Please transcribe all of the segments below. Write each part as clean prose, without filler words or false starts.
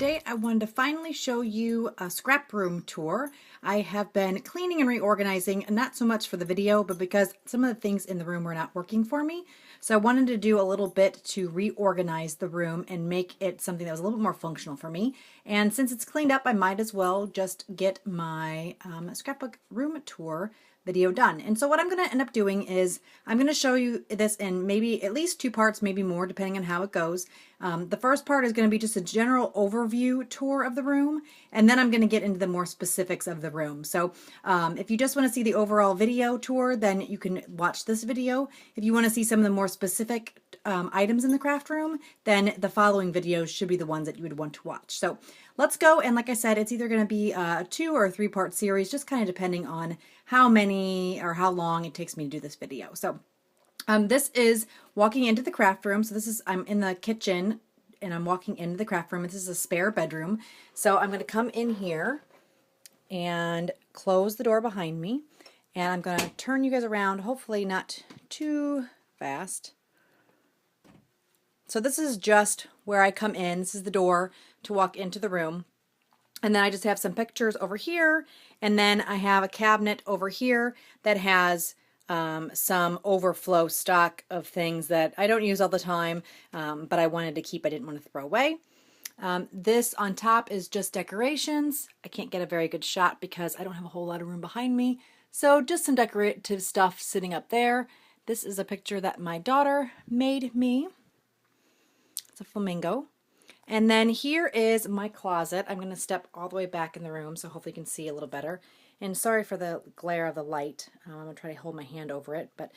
Today I wanted to finally show you a scrap room tour. I have been cleaning and reorganizing, not so much for the video, but because some of the things in the room were not working for me. So I wanted to do a little bit to reorganize the room and make it something that was a little bit more functional for me. And since it's cleaned up, I might as well just get my scrapbook room tour video done. And so what I'm going to end up doing is I'm going to show you this in maybe at least two parts, maybe more, depending on how it goes. The first part is going to be just a general overview tour of the room, and then I'm going to get into the more specifics of the room. So if you just want to see the overall video tour, then you can watch this video. If you want to see some of the more specific items in the craft room, then the following videos should be the ones that you would want to watch. So let's go, and like I said, it's either going to be a 2 or 3 part series, just kind of depending on how many or how long it takes me to do this video. So this is walking into the craft room. So I'm in the kitchen and I'm walking into the craft room. This is a spare bedroom. So I'm going to come in here and close the door behind me. And I'm going to turn you guys around, hopefully not too fast. So this is just where I come in. This is the door to walk into the room. And then I just have some pictures over here. And then I have a cabinet over here that has some overflow stock of things that I don't use all the time, but I wanted to keep. I didn't want to throw away. This on top is just decorations. I can't get a very good shot because I don't have a whole lot of room behind me. So just some decorative stuff sitting up there. This is a picture that my daughter made me. It's a flamingo. And then here is my closet. I'm going to step all the way back in the room so hopefully you can see a little better. And sorry for the glare of the light. I'm going to try to hold my hand over it. But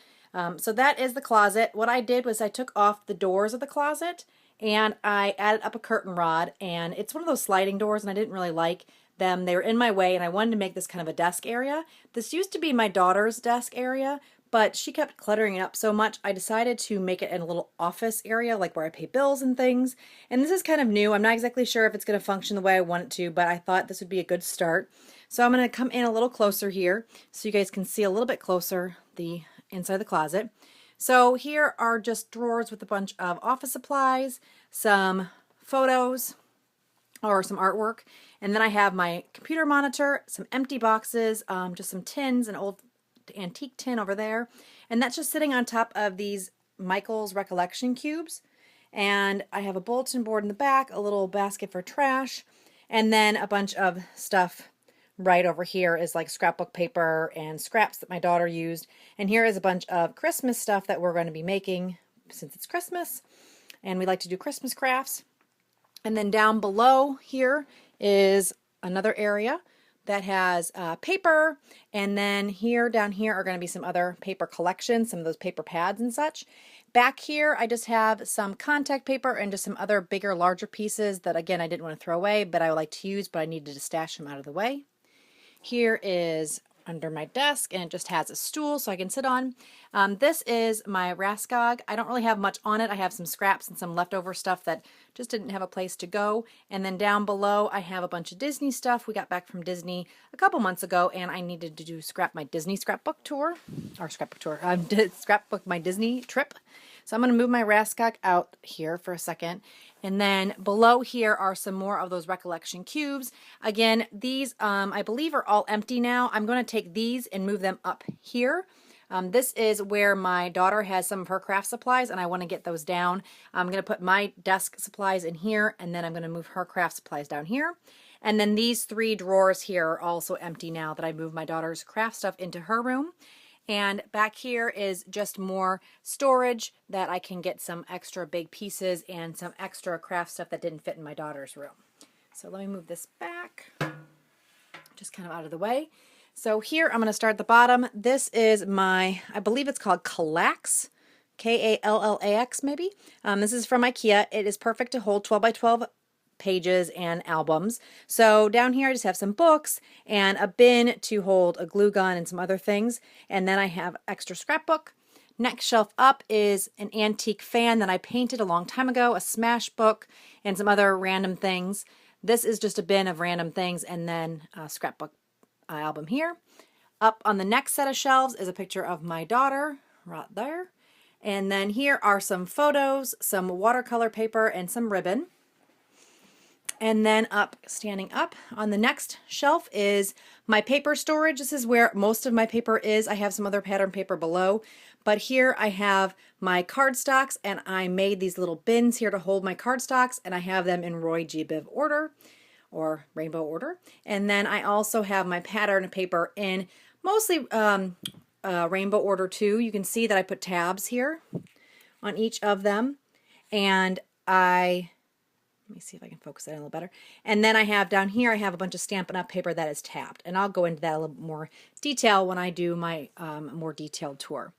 so that is the closet. What I did was I took off the doors of the closet and I added up a curtain rod. And it's one of those sliding doors and I didn't really like them. They were in my way and I wanted to make this kind of a desk area. This used to be my daughter's desk area, but she kept cluttering it up so much, I decided to make it in a little office area, like where I pay bills and things. And this is kind of new. I'm not exactly sure if it's going to function the way I want it to, but I thought this would be a good start. So I'm going to come in a little closer here so you guys can see a little bit closer the inside the closet. So here are just drawers with a bunch of office supplies, some photos, or some artwork. And then I have my computer monitor, some empty boxes, just some tins, an old antique tin over there, and that's just sitting on top of these Michael's recollection cubes. And I have a bulletin board in the back, a little basket for trash, and then a bunch of stuff right over here is like scrapbook paper and scraps that my daughter used. And here is a bunch of Christmas stuff that we're going to be making since it's Christmas and we like to do Christmas crafts. And then down below here is another area that has paper, and then down here are going to be some other paper collections, some of those paper pads and such. Back here I just have some contact paper and just some other bigger, larger pieces that again I didn't want to throw away, but I would like to use, but I needed to stash them out of the way. Here is under my desk, and it just has a stool so I can sit on. This is my Raskog. I don't really have much on it. I have some scraps and some leftover stuff that just didn't have a place to go. And then down below I have a bunch of Disney stuff. We got back from Disney a couple months ago and I needed to do my Disney scrapbook tour, or scrapbook tour, scrapbook my Disney trip. So I'm going to move my Raskog out here for a second. And then below here are some more of those recollection cubes. Again, these I believe are all empty now. I'm going to take these and move them up here. This is where my daughter has some of her craft supplies and I want to get those down. I'm going to put my desk supplies in here and then I'm going to move her craft supplies down here. And then these 3 drawers here are also empty now that I moved my daughter's craft stuff into her room. And back here is just more storage that I can get some extra big pieces and some extra craft stuff that didn't fit in my daughter's room. So let me move this back, just kind of out of the way. So here I'm going to start at the bottom. This is I believe it's called Kallax, Kallax maybe. This is from IKEA. It is perfect to hold 12 by 12 pages and albums. So down here I just have some books and a bin to hold a glue gun and some other things. And then I have extra scrapbook. Next shelf up is an antique fan that I painted a long time ago, a smash book, and some other random things. This is just a bin of random things, and then a scrapbook album here. Up on the next set of shelves is a picture of my daughter right there. And then here are some photos, some watercolor paper, and some ribbon. And then standing up on the next shelf is my paper storage. This is where most of my paper is. I have some other pattern paper below, but here I have my cardstocks, and I made these little bins here to hold my cardstocks, and I have them in Roy G. Biv order or rainbow order. And then I also have my pattern paper in mostly rainbow order too. You can see that I put tabs here on each of them, and let me see if I can focus that in a little better. And then I have down here, I have a bunch of Stampin' Up! Paper that is tabbed. And I'll go into that a little more detail when I do my more detailed tour.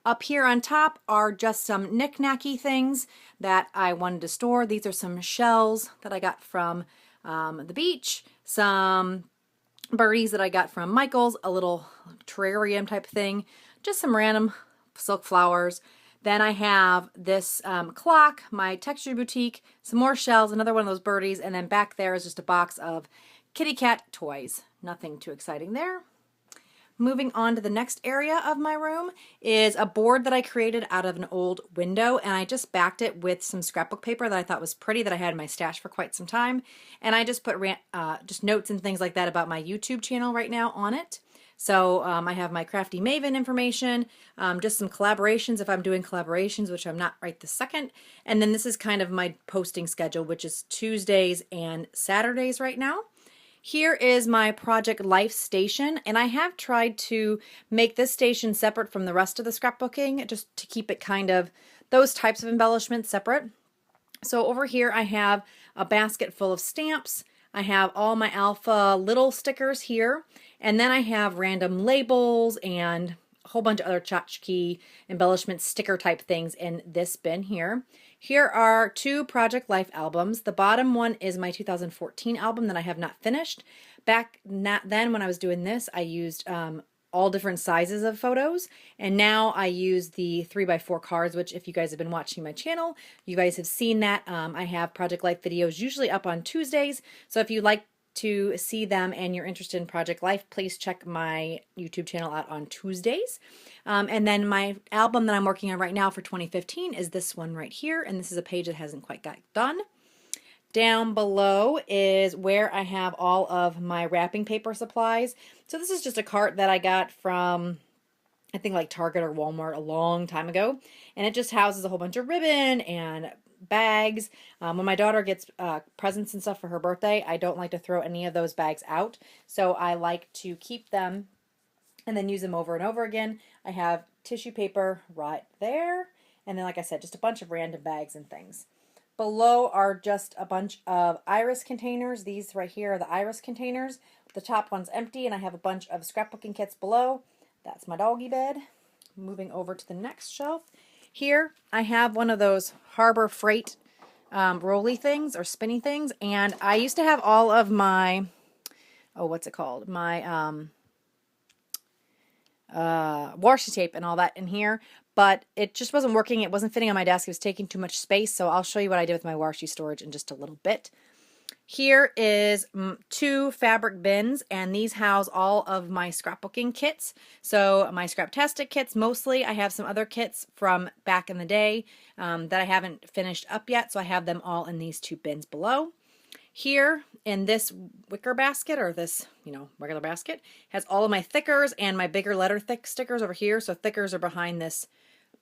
Up here on top are just some knick-knacky things that I wanted to store. These are some shells that I got from the beach, some birdies that I got from Michael's, a little terrarium type thing, just some random silk flowers. Then I have this clock, my Texture Boutique, some more shells, another one of those birdies, and then back there is just a box of kitty cat toys. Nothing too exciting there. Moving on to the next area of my room is a board that I created out of an old window, and I just backed it with some scrapbook paper that I thought was pretty, that I had in my stash for quite some time. And I just put just notes and things like that about my YouTube channel right now on it. So I have my Crafty Maven information, just some collaborations if I'm doing collaborations, which I'm not right this second. And then this is kind of my posting schedule, which is Tuesdays and Saturdays right now. Here is my Project Life station, and I have tried to make this station separate from the rest of the scrapbooking, just to keep it kind of those types of embellishments separate. So over here I have a basket full of stamps. I have all my alpha little stickers here, and then I have random labels and a whole bunch of other tchotchke embellishment sticker type things in this bin here. Here are 2 Project Life albums. The bottom one is my 2014 album that I have not finished. Back then when I was doing this, I used all different sizes of photos, and now I use the 3x4 cards, which if you guys have been watching my channel, you guys have seen that. I have Project Life videos usually up on Tuesdays, so if you like to see them and you're interested in Project Life, please check my YouTube channel out on Tuesdays. And then my album that I'm working on right now for 2015 is this one right here, and this is a page that hasn't quite got done. Down below is where I have all of my wrapping paper supplies. So this is just a cart that I got from, I think, like Target or Walmart a long time ago. And it just houses a whole bunch of ribbon and bags. When my daughter gets presents and stuff for her birthday, I don't like to throw any of those bags out. So I like to keep them and then use them over and over again. I have tissue paper right there. And then, like I said, just a bunch of random bags and things. Below are just a bunch of iris containers. These right here are the iris containers. The top one's empty, and I have a bunch of scrapbooking kits below. That's my doggy bed. Moving over to the next shelf. Here I have one of those Harbor Freight rolly things or spinny things, and I used to have all of my, what's it called? My washi tape and all that in here, but it just wasn't working. It wasn't fitting on my desk. It was taking too much space, so I'll show you what I did with my washi storage in just a little bit. Here is 2 fabric bins, and these house all of my scrapbooking kits. So my Scraptastic kits mostly. I have some other kits from back in the day that I haven't finished up yet, so I have them all in these 2 bins below. Here in this wicker basket, or this, regular basket, has all of my thickers and my bigger letter thick stickers over here. So thickers are behind this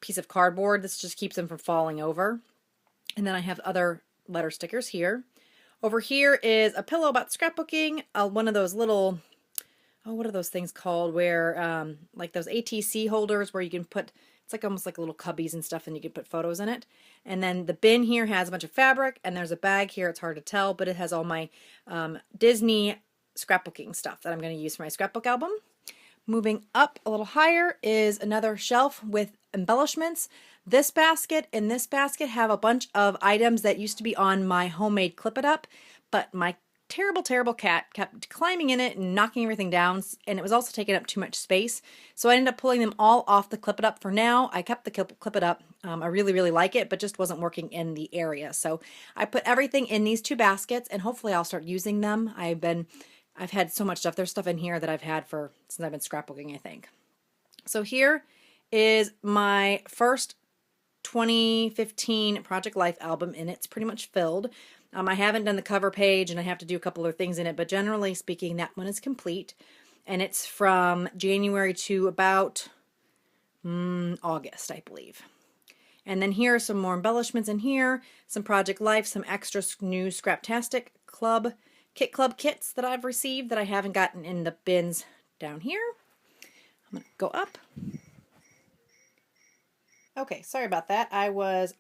piece of cardboard. This just keeps them from falling over. And then I have other letter stickers here. Over here is a pillow about scrapbooking, one of those little, what are those things called, where, like those ATC holders where you can put, it's like almost like little cubbies and stuff, and you can put photos in it. And then the bin here has a bunch of fabric, and there's a bag here. It's hard to tell, but it has all my Disney scrapbooking stuff that I'm going to use for my scrapbook album. Moving up a little higher is another shelf with embellishments. This basket and this basket have a bunch of items that used to be on my homemade Clip It Up, but my terrible cat kept climbing in it and knocking everything down, and it was also taking up too much space. So I ended up pulling them all off the Clip It Up for now. I kept the Clip It Up. I really like it, but just wasn't working in the area. So I put everything in these 2 baskets, and hopefully I'll start using them. I've had so much stuff. There's stuff in here that I've had since I've been scrapbooking, I think. So here is my first 2015 Project Life album, and it's pretty much filled. I haven't done the cover page, and I have to do a couple other things in it, but generally speaking, that one is complete. And it's from January to about August, I believe. And then here are some more embellishments in here, some Project Life, some extra new Scraptastic Club kits that I've received that I haven't gotten in the bins down here. I'm going to go up. Okay, sorry about that. I was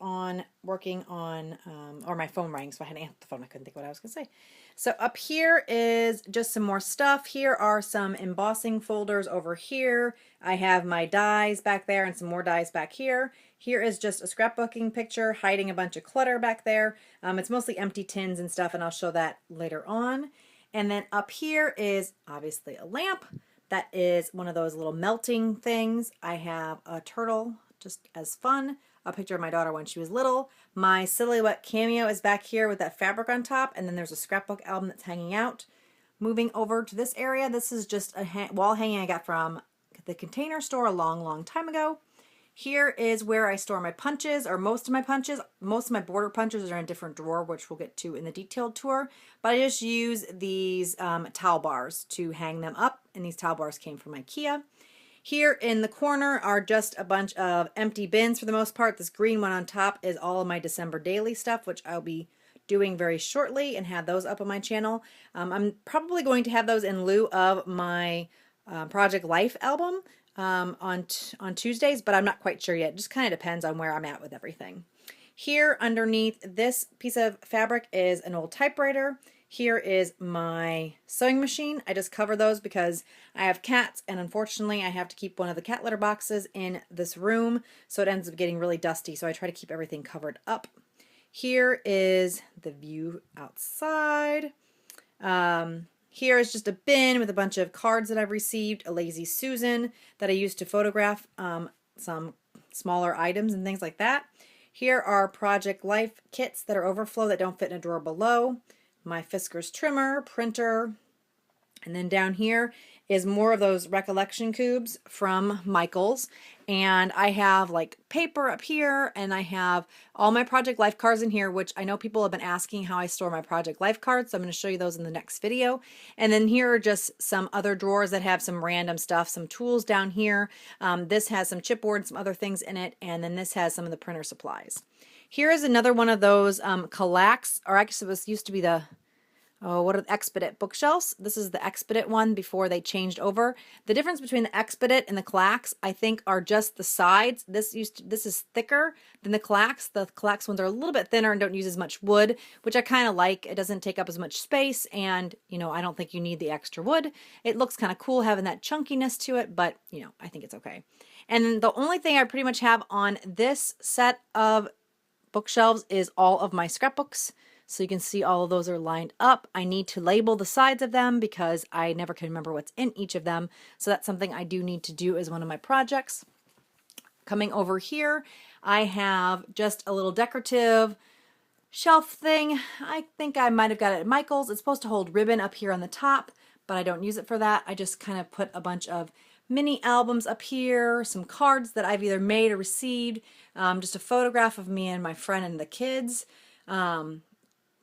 working on, or my phone rang, so I had to answer the phone. I couldn't think what I was going to say. So up here is just some more stuff. Here are some embossing folders over here. I have my dies back there and some more dies back here. Here is just a scrapbooking picture hiding a bunch of clutter back there. It's mostly empty tins and stuff, and I'll show that later on. And then up here is obviously a lamp. That is one of those little melting things. I have a turtle, just as fun. A picture of my daughter when she was little. My silhouette cameo is back here with that fabric on top, and then there's a scrapbook album that's hanging out. Moving over to this area, this is just a wall hanging I got from the Container Store a long time ago. Here is where I store my punches, or most of my punches. Most of my border punches are in a different drawer, which we'll get to in the detailed tour. But I just use these towel bars to hang them up, and these towel bars came from IKEA. Here in the corner are just a bunch of empty bins for the most part. This green one on top is all of my December daily stuff, which I'll be doing very shortly and have those up on my channel. I'm probably going to have those in lieu of my Project Life album on Tuesdays, but I'm not quite sure yet. It just kind of depends on where I'm at with everything. Here underneath this piece of fabric is an old typewriter. Here is my sewing machine. I just cover those because I have cats, and unfortunately I have to keep one of the cat litter boxes in this room, so it ends up getting really dusty, so I try to keep everything covered up. Here is the view outside. Here is just a bin with a bunch of cards that I've received, a Lazy Susan that I used to photograph some smaller items and things like that. Here are Project Life kits that are overflow that don't fit in a drawer below. My Fiskars trimmer, printer, and then down here is more of those recollection cubes from Michaels. And I have like paper up here, and I have all my Project Life cards in here, which I know people have been asking how I store my Project Life cards, so I'm going to show you those in the next video. And then here are just some other drawers that have some random stuff, some tools down here. This has some chipboard, some other things in it, and then this has some of the printer supplies. Here is another one of those Kallax, or actually it used to be the Expedit bookshelves. This is the Expedit one before they changed over. The difference between the Expedit and the Kallax, I think, are just the sides. This is thicker than the Kallax. The Kallax ones are a little bit thinner and don't use as much wood, which I kind of like. It doesn't take up as much space, and I don't think you need the extra wood. It looks kind of cool having that chunkiness to it, but I think it's okay. And the only thing I pretty much have on this set of bookshelves is all of my scrapbooks. So you can see all of those are lined up. I need to label the sides of them because I never can remember what's in each of them. So that's something I do need to do as one of my projects. Coming over here, I have just a little decorative shelf thing. I think I might have got it at Michael's. It's supposed to hold ribbon up here on the top, but I don't use it for that. I just kind of put a bunch of mini albums up here, some cards that I've either made or received, just a photograph of me and my friend and the kids,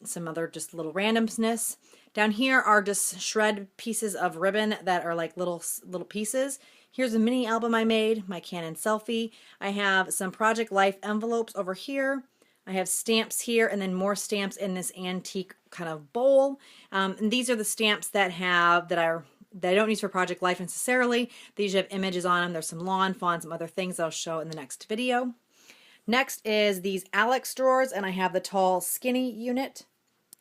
some other just little randomness. Down here are just shred pieces of ribbon that are like little pieces. Here's a mini album I made, my Canon selfie. I have some Project Life envelopes over here. I have stamps here, and then more stamps in this antique kind of bowl. And these are the stamps that I don't use for Project Life necessarily. They usually have images on them. There's some lawn fawn, some other things I'll show in the next video. Next is these Alex drawers, and I have the tall skinny unit.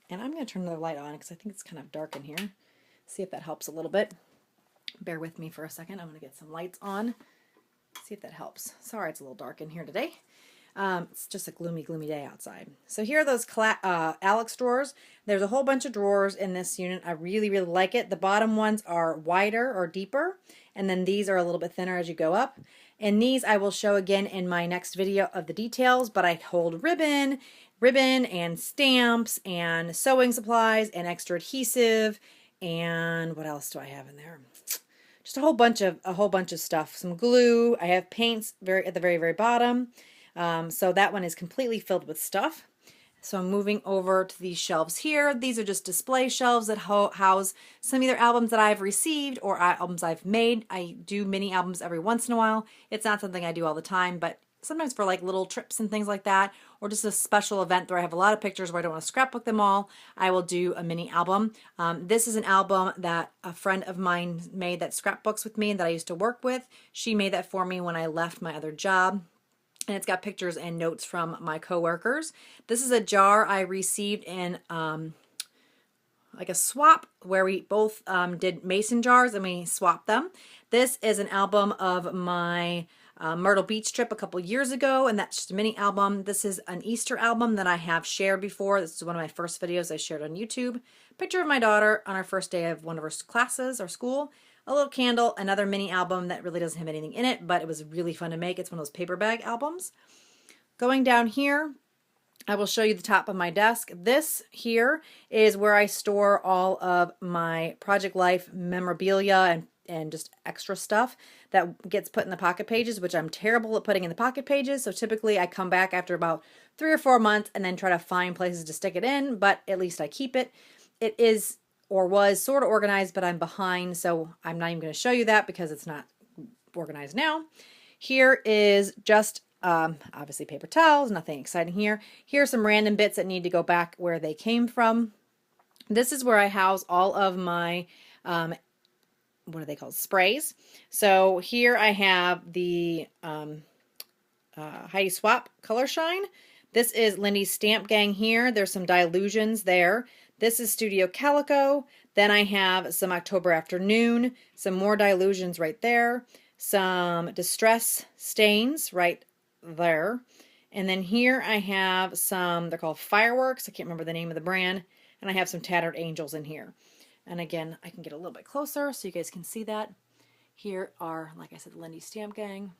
And I'm going to turn the light on because I think it's kind of dark in here. See if that helps a little bit. Bear with me for a second. I'm going to get some lights on. See if that helps. Sorry, it's a little dark in here today. It's just a gloomy day outside. So here are those Alex drawers. There's a whole bunch of drawers in this unit. I really like it. The bottom ones are wider or deeper, and then these are a little bit thinner as you go up. And these I will show again in my next video of the details, but I hold ribbon and stamps and sewing supplies and extra adhesive, and what else do I have in there? Just a whole bunch of stuff. Some glue. I have paints at the very bottom. So that one is completely filled with stuff. So I'm moving over to these shelves here. These are just display shelves that house some either albums that I've received or albums I've made. I do mini albums every once in a while. It's not something I do all the time, but sometimes for like little trips and things like that, or just a special event where I have a lot of pictures where I don't want to scrapbook them all, I will do a mini album. This is an album that a friend of mine made that scrapbooks with me that I used to work with. She made that for me when I left my other job. And it's got pictures and notes from my coworkers. This is a jar I received in like a swap where we both did mason jars and we swapped them. This is an album of my Myrtle Beach trip a couple years ago, and that's just a mini album. This is an Easter album that I have shared before. This is one of my first videos I shared on YouTube. Picture of my daughter on our first day of one of her classes or school. A little candle, another mini album that really doesn't have anything in it, but it was really fun to make. It's one of those paper bag albums. Going down here, I will show you the top of my desk. This here is where I store all of my Project Life memorabilia and just extra stuff that gets put in the pocket pages, which I'm terrible at putting in the pocket pages. So typically I come back after about 3 or 4 months and then try to find places to stick it in, but at least I keep it. It is or was sort of organized, but I'm behind, so I'm not even going to show you that because it's not organized now. Here is just obviously paper towels, nothing exciting here. Here are some random bits that need to go back where they came from. This is where I house all of my, what are they called, sprays. So here I have the Heidi Swap Color Shine. This is Lindy's Stamp Gang here. There's some Dilutions there. This is Studio Calico. Then I have some October Afternoon, some more Dilutions right there, some Distress Stains right there. And then here I have some, they're called Fireworks. I can't remember the name of the brand. And I have some Tattered Angels in here. And again, I can get a little bit closer so you guys can see that. Here are, like I said, the Lindy Stamp Gang.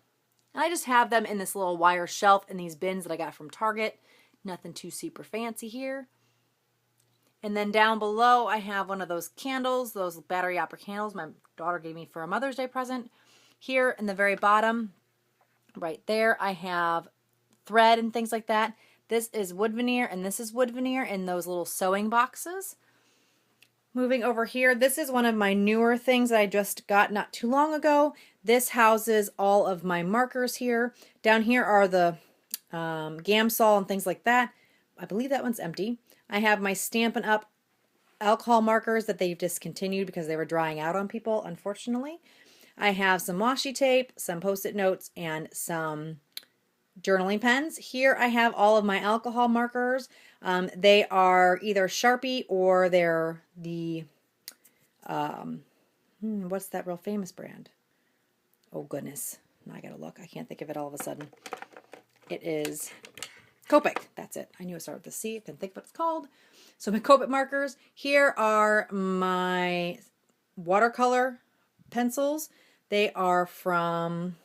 And I just have them in this little wire shelf in these bins that I got from Target. Nothing too super fancy here. And then down below, I have one of those candles, those battery opera candles my daughter gave me for a Mother's Day present. Here in the very bottom, right there, I have thread and things like that. This is wood veneer, and this is wood veneer in those little sewing boxes. Moving over here, this is one of my newer things that I just got not too long ago. This houses all of my markers here. Down here are the Gamsol and things like that. I believe that one's empty. I have my Stampin' Up! Alcohol markers that they've discontinued because they were drying out on people, unfortunately. I have some washi tape, some Post-it notes, and some journaling pens. Here I have all of my alcohol markers. They are either Sharpie or they're the, what's that real famous brand? Oh goodness, now I gotta look. I can't think of it all of a sudden. It is Copic, that's it. I knew it started with a C, I couldn't think of what it's called. So my Copic markers. Here are my watercolor pencils. They are from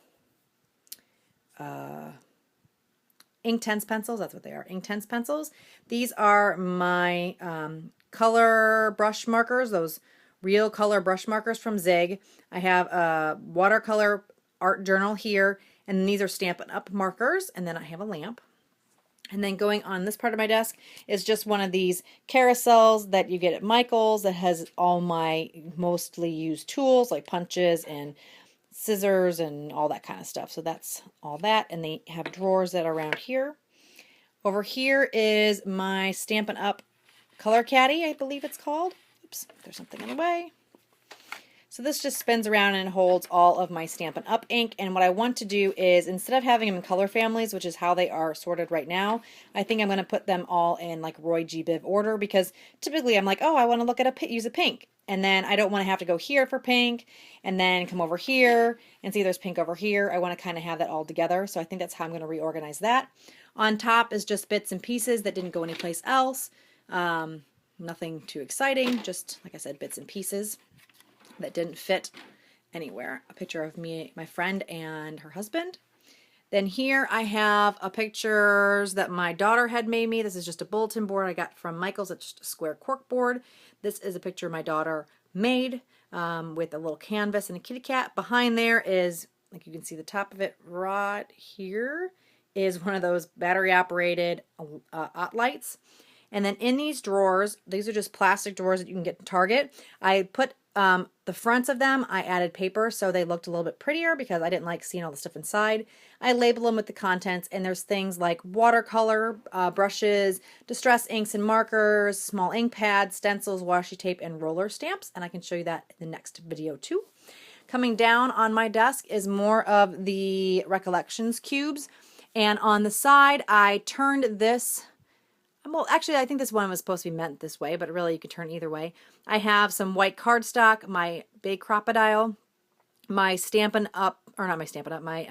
Inktense pencils, that's what they are, Inktense pencils. These are my color brush markers, those real color brush markers from Zig. I have a watercolor art journal here, and these are Stampin' Up! Markers, and then I have a lamp. And then going on this part of my desk is just one of these carousels that you get at Michael's that has all my mostly used tools like punches and scissors and all that kind of stuff. So that's all that. And they have drawers that are around here. Over here is my Stampin' Up! Color Caddy, I believe it's called. Oops, there's something in the way. So this just spins around and holds all of my Stampin' Up! Ink. And what I want to do is, instead of having them in color families, which is how they are sorted right now, I think I'm going to put them all in like Roy G. Biv order, because typically I'm like, oh, I want to look at use a pink. And then I don't want to have to go here for pink and then come over here and see there's pink over here. I want to kind of have that all together. So I think that's how I'm going to reorganize that. On top is just bits and pieces that didn't go anyplace else. Nothing too exciting, just like I said, bits and pieces that didn't fit anywhere. A picture of me, my friend, and her husband. Then here I have a pictures that my daughter had made me. This is just a bulletin board I got from Michael's. It's just a square cork board. This is a picture my daughter made with a little canvas and a kitty cat. Behind there is, like you can see the top of it right here, is one of those battery operated lights. And then in these drawers, these are just plastic drawers that you can get in Target. I put the fronts of them, I added paper so they looked a little bit prettier because I didn't like seeing all the stuff inside. I label them with the contents, and there's things like watercolor, brushes, distress inks and markers, small ink pads, stencils, washi tape, and roller stamps. And I can show you that in the next video too. Coming down on my desk is more of the Recollections cubes. And on the side, I turned this, well, actually, I think this one was supposed to be meant this way, but really you could turn either way. I have some white cardstock, my big crocodile, my Stampin' Up, or not my Stampin' Up, my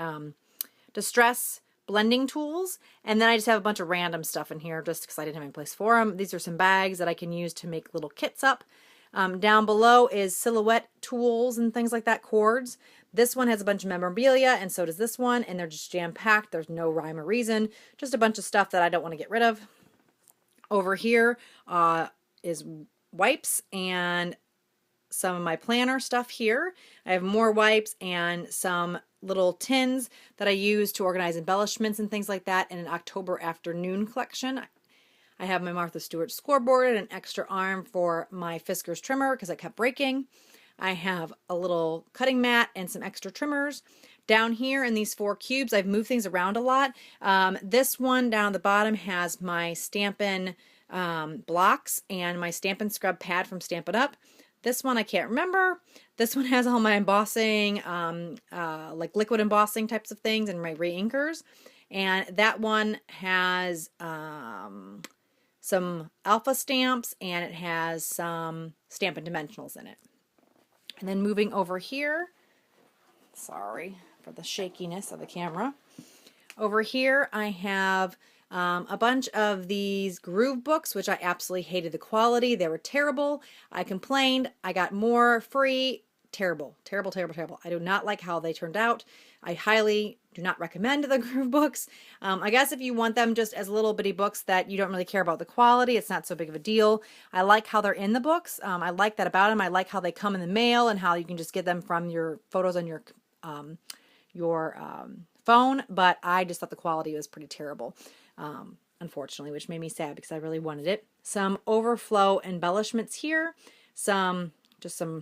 Distress blending tools, and then I just have a bunch of random stuff in here just because I didn't have any place for them. These are some bags that I can use to make little kits up. Down below is silhouette tools and things like that, cords. This one has a bunch of memorabilia, and so does this one, and they're just jam-packed. There's no rhyme or reason, just a bunch of stuff that I don't want to get rid of. Over here is wipes and some of my planner stuff here. I have more wipes and some little tins that I use to organize embellishments and things like that in an October afternoon collection. I have my Martha Stewart scoreboard and an extra arm for my Fiskars trimmer because it kept breaking. I have a little cutting mat and some extra trimmers. Down here in these 4 cubes, I've moved things around a lot. This one down at the bottom has my Stampin' blocks and my Stampin' scrub pad from Stampin' Up. This one I can't remember. This one has all my embossing, like liquid embossing types of things and my re-inkers. And that one has some alpha stamps, and it has some Stampin' Dimensionals in it. And then moving over here, sorry for the shakiness of the camera. Over here I have a bunch of these groove books, which I absolutely hated the quality. They were terrible. I complained. I got more free. Terrible, terrible, terrible, terrible. I do not like how they turned out. I highly do not recommend the groove books. I guess if you want them just as little bitty books that you don't really care about the quality, it's not so big of a deal. I like how they're in the books. I like that about them. I like how they come in the mail and how you can just get them from your photos on your phone, but I just thought the quality was pretty terrible, unfortunately, which made me sad because I really wanted it. Some overflow embellishments here, just some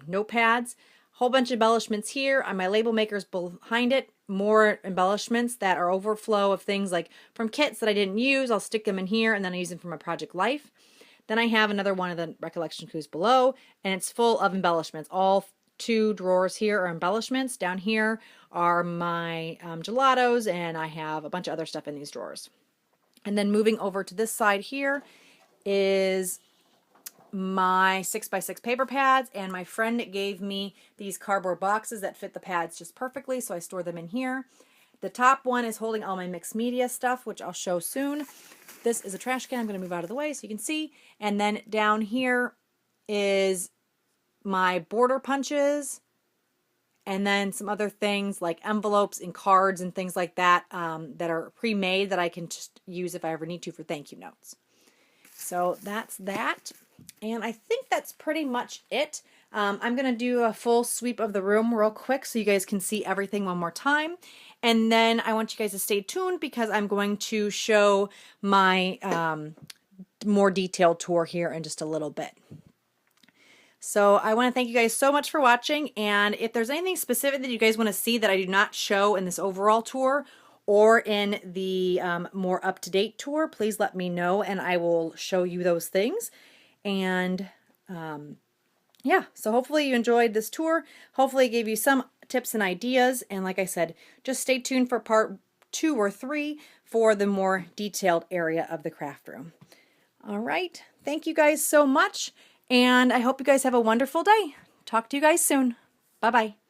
notepads, whole bunch of embellishments here on my label makers behind it, more embellishments that are overflow of things like from kits that I didn't use. I'll stick them in here and then I use them for my project life. Then I have another one of the Recollection cubes below, and it's full of embellishments. All 2 drawers here are embellishments. Down here are my gelatos, and I have a bunch of other stuff in these drawers. And then moving over to this side here is my 6x6 paper pads, and my friend gave me these cardboard boxes that fit the pads just perfectly, so I store them in here. The top one is holding all my mixed media stuff, which I'll show soon. This is a trash can. I'm going to move out of the way so you can see. And then down here is my border punches, and then some other things like envelopes and cards and things like that that are pre-made that I can just use if I ever need to for thank you notes. So that's that. And I think that's pretty much it. I'm going to do a full sweep of the room real quick so you guys can see everything one more time. And then I want you guys to stay tuned because I'm going to show my more detailed tour here in just a little bit. So I want to thank you guys so much for watching. And if there's anything specific that you guys want to see that I do not show in this overall tour or in the more up-to-date tour, please let me know and I will show you those things. And yeah, so hopefully you enjoyed this tour. Hopefully it gave you some tips and ideas. And like I said, just stay tuned for part 2 or 3 for the more detailed area of the craft room. All right. Thank you guys so much. And I hope you guys have a wonderful day. Talk to you guys soon. Bye-bye.